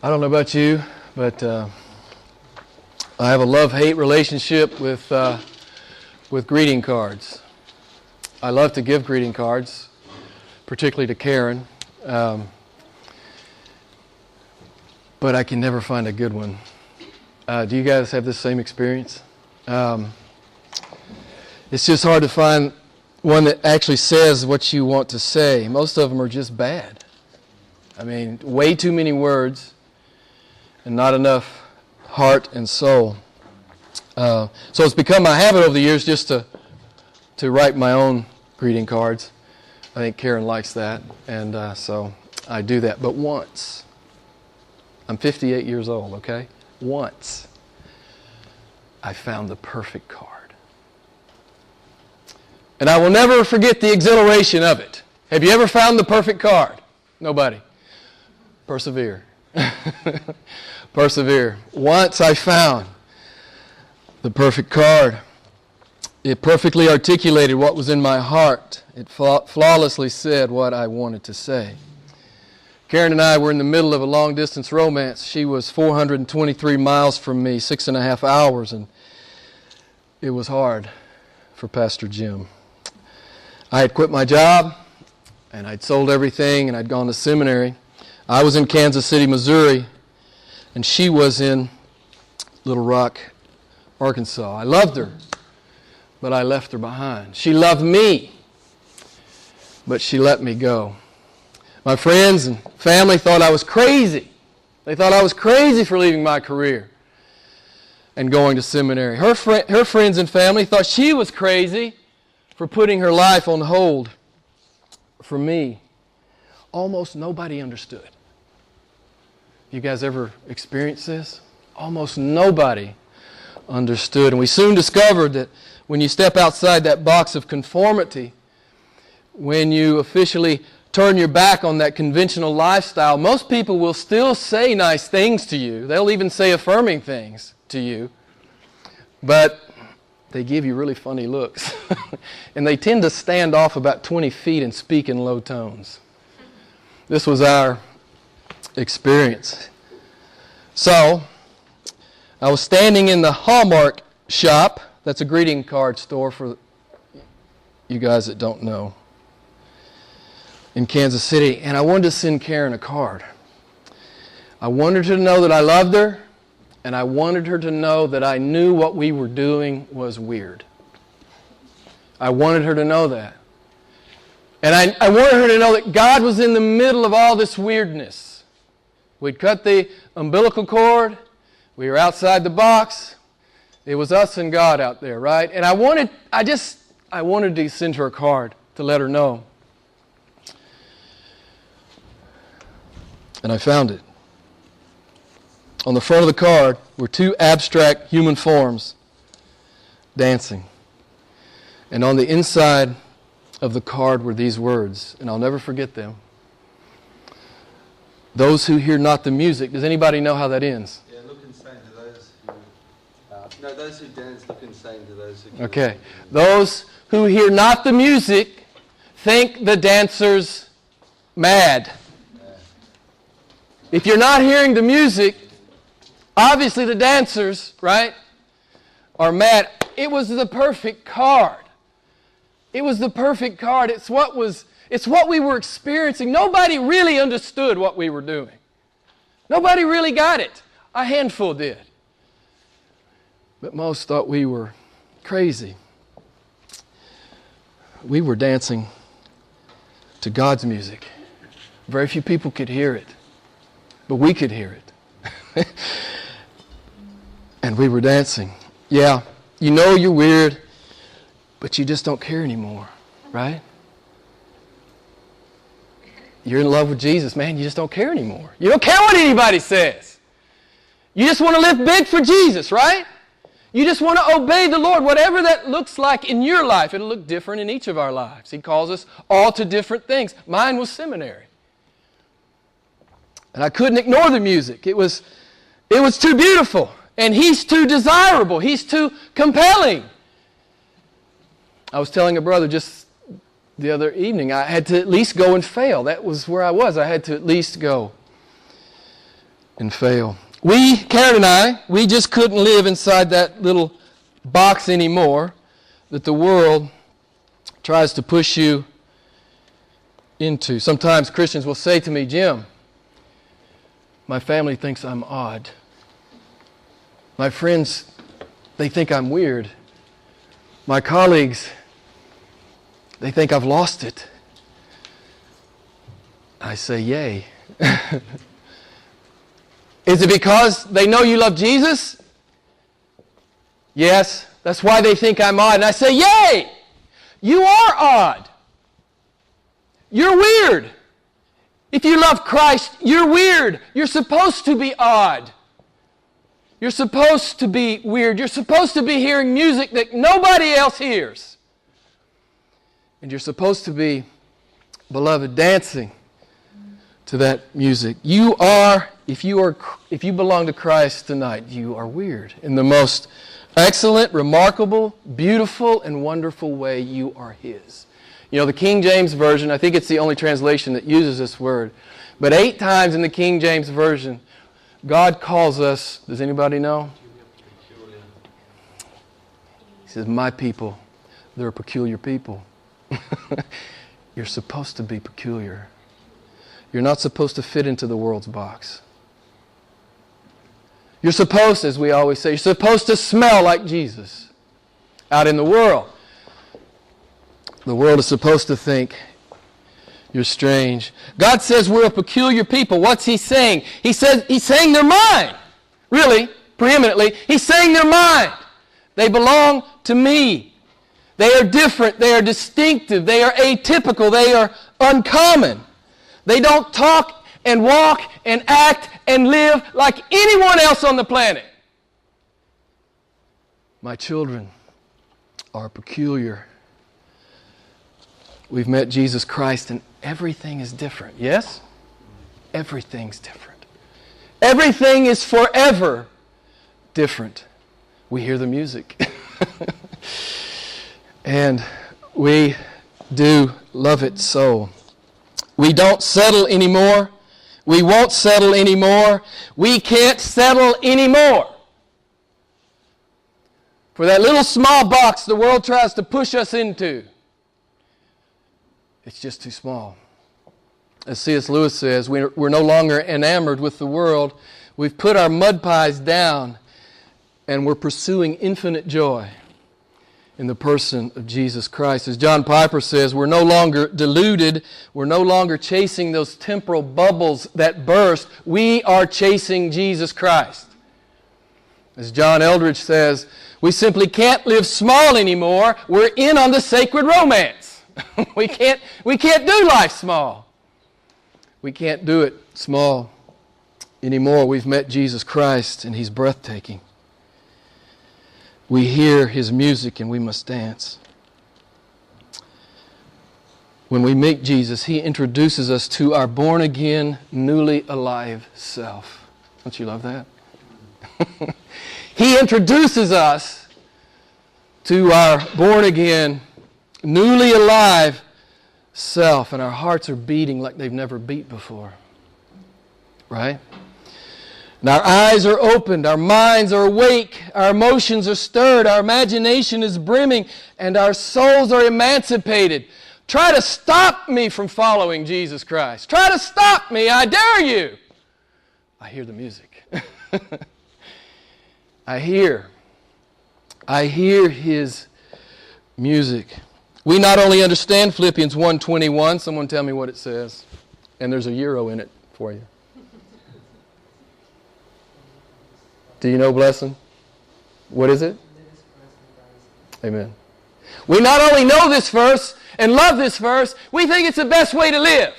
I don't know about you, but I have a love-hate relationship with greeting cards. I love to give greeting cards, particularly to Karen, but I can never find a good one. Do you guys have this same experience? It's just hard to find one that actually says what you want to say. Most of them are just bad. I mean, way too many words and not enough heart and soul. So it's become my habit over the years just to write my own greeting cards. I think Karen likes that, and so I do that. But once, I'm 58 years old, okay? Once, I found the perfect card. And I will never forget the exhilaration of it. Have you ever found the perfect card? Nobody. Persevere. Persevere. Once I found the perfect card. It perfectly articulated what was in my heart. It flawlessly said what I wanted to say. Karen and I were in the middle of a long-distance romance. She was 423 miles from me, 6.5 hours, and it was hard for Pastor Jim. I had quit my job, and I'd sold everything, and I'd gone to seminary. I was in Kansas City, Missouri, and she was in Little Rock, Arkansas. I loved her, but I left her behind. She loved me, but she let me go. My friends and family thought I was crazy. They thought I was crazy for leaving my career and going to seminary. Her friends and family thought she was crazy for putting her life on hold for me. Almost nobody understood. You guys ever experienced this? Almost nobody understood. And we soon discovered that when you step outside that box of conformity, when you officially turn your back on that conventional lifestyle, most people will still say nice things to you. They'll even say affirming things to you. But they give you really funny looks. And they tend to stand off about 20 feet and speak in low tones. This was our experience. So, I was standing in the Hallmark shop. That's a greeting card store for you guys that don't know. In Kansas City. And I wanted to send Karen a card. I wanted her to know that I loved her. And I wanted her to know that I knew what we were doing was weird. I wanted her to know that. And I wanted her to know that God was in the middle of all this weirdness. We'd cut the umbilical cord. We were outside the box. It was us and God out there, right? And I wanted to send her a card to let her know. And I found it. On the front of the card were two abstract human forms dancing. And on the inside of the card were these words, and I'll never forget them. Those who hear not the music. Does anybody know how that ends? Yeah, look insane to those who... those who dance look insane to those who... Okay. Those who hear not the music think the dancers mad. If you're not hearing the music, obviously the dancers, right, are mad. It was the perfect card. It was the perfect card. It's what we were experiencing. Nobody really understood what we were doing. Nobody really got it. A handful did. But most thought we were crazy. We were dancing to God's music. Very few people could hear it, but we could hear it. And we were dancing. Yeah, you know you're weird, but you just don't care anymore, right? You're in love with Jesus, man, you just don't care anymore. You don't care what anybody says. You just want to live big for Jesus, right? You just want to obey the Lord, whatever that looks like in your life. It'll look different in each of our lives. He calls us all to different things. Mine was seminary. And I couldn't ignore the music. It was too beautiful. And He's too desirable. He's too compelling. I was telling a brother just the other evening, I had to at least go and fail. That was where I was. I had to at least go. and fail. Karen and I, we just couldn't live inside that little box anymore that the world tries to push you into. Sometimes Christians will say to me, Jim, my family thinks I'm odd. My friends, they think I'm weird. My colleagues, they think I've lost it. I say, yay. Is it because they know you love Jesus? Yes, that's why they think I'm odd. And I say, yay! You are odd. You're weird. If you love Christ, you're weird. You're supposed to be odd. You're supposed to be weird. You're supposed to be hearing music that nobody else hears. And you're supposed to be, beloved, dancing to that music. You are, if you belong to Christ tonight, you are weird. In the most excellent, remarkable, beautiful, and wonderful way, you are His. You know, the King James Version, I think it's the only translation that uses this word, but 8 times in the King James Version, God calls us, does anybody know? He says, my people, they're a peculiar people. You're supposed to be peculiar. You're not supposed to fit into the world's box. You're supposed, as we always say, you're supposed to smell like Jesus out in the world. The world is supposed to think you're strange. God says we're a peculiar people. What's He saying? He's saying they're mine. Really, preeminently, He's saying they're mine. They belong to me. They are different. They are distinctive. They are atypical. They are uncommon. They don't talk and walk and act and live like anyone else on the planet. My children are peculiar. We've met Jesus Christ and everything is different. Yes? Everything's different. Everything is forever different. We hear the music. And we do love it so. We don't settle anymore. We won't settle anymore. We can't settle anymore. For that little small box the world tries to push us into, it's just too small. As C.S. Lewis says, we're no longer enamored with the world. We've put our mud pies down and we're pursuing infinite joy in the person of Jesus Christ. As John Piper says, we're no longer deluded. We're no longer chasing those temporal bubbles that burst. We are chasing Jesus Christ. As John Eldridge says, we simply can't live small anymore. We're in on the sacred romance. We can't do life small. We can't do it small anymore. We've met Jesus Christ and He's breathtaking. We hear His music and we must dance. When we meet Jesus, He introduces us to our born-again, newly alive self. Don't you love that? He introduces us to our born-again, newly alive self, and our hearts are beating like they've never beat before. Right? And our eyes are opened, our minds are awake, our emotions are stirred, our imagination is brimming, and our souls are emancipated. Try to stop me from following Jesus Christ. Try to stop me, I dare you. I hear the music. I hear His music. We not only understand Philippians 1:21, someone tell me what it says, and there's a euro in it for you. Do you know blessing? What is it? Amen. We not only know this verse and love this verse, we think it's the best way to live.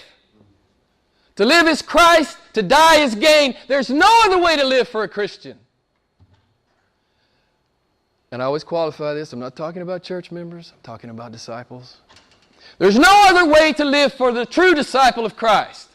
To live is Christ, to die is gain. There's no other way to live for a Christian. And I always qualify this. I'm not talking about church members. I'm talking about disciples. There's no other way to live for the true disciple of Christ